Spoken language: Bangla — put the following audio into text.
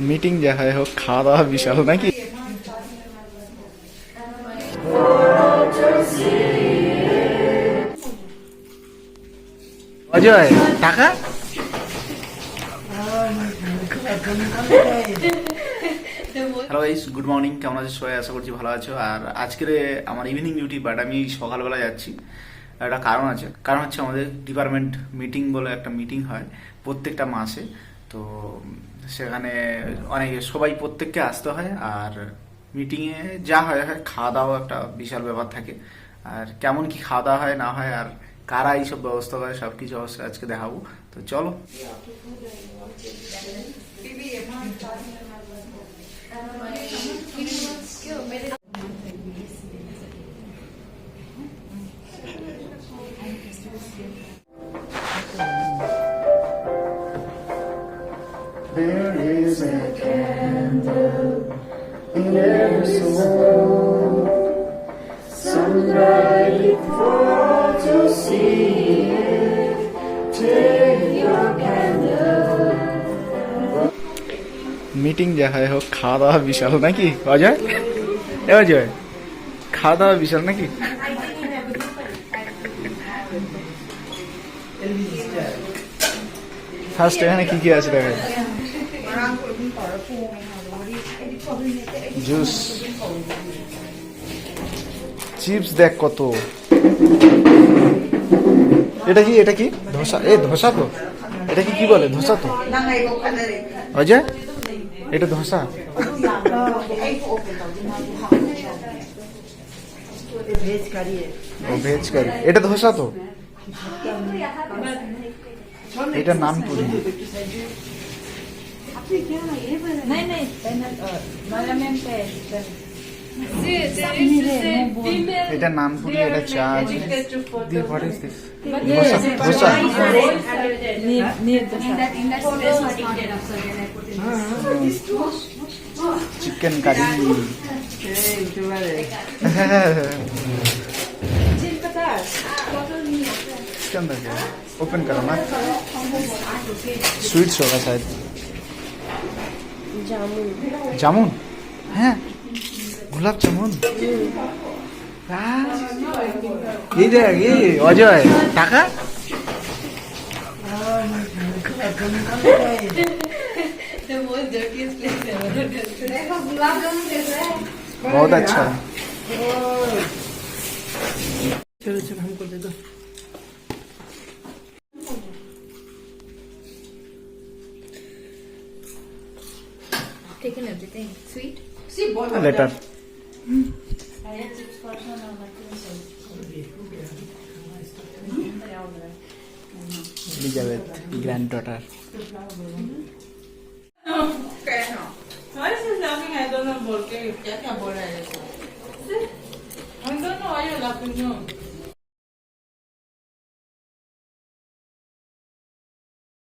মিটিং যা হয় হোক, খাওয়া দাওয়া বিশাল নাকি? অজয় টাকা হ্যালো গাইস, গুড মর্নিং। কেমন আছো সবাই? আশা করছি ভালো আছো। আর আজকের আমার ইভিনিং ডিউটি, বাট আমি সকালবেলা যাচ্ছি। একটা কারণ আছে, কারণ হচ্ছে আমাদের ডিপার্টমেন্ট মিটিং বলে একটা মিটিং হয় প্রত্যেকটা মাসে। তো সেখানে সবাই প্রত্যেককে আসতে হয়। আর মিটিংয়ে যা হয় খাওয়া দাওয়া একটা বিশাল ব্যাপার থাকে। আর কেমন কি খাওয়া দাওয়া হয় না হয়, আর কারা এইসব ব্যবস্থা করে, সব কিছু অবশ্যই আজকে দেখাবো। তো চলো। There is a candle in every soul, some light for to see it. Take your candle. Meeting যা হয় হোক, খাওয়া দাওয়া বিশাল নাকি? অজয় অজয় খাওয়া দাওয়া বিশাল নাকি? ফার্স্ট এখানে কি কি আছে দেখা? জুস, চিপস দেখ কত। এটা কি? এটা কি ধোসা? ধোসা তো এটা কি বলে? ধোসা তো অজয়, এটা ধোসা। ভেজ কারি, এটা ধোসা তো। এটা নানপুরি। এটা নানপুরি, এটা চা। Dosa, chicken curry. ओपन करो ना। स्वीट्स होगा शायद। जामुन है, गुलाब जामुन। ये देख, ये अजय टाका। बहुत अच्छा। चलो चलो हमको दे दो। Taken everything. Sweet? Letter. Elizabeth, granddaughter. Why is he laughing? I don't know. क्या बोल रहा है? I don't know why you're laughing. No.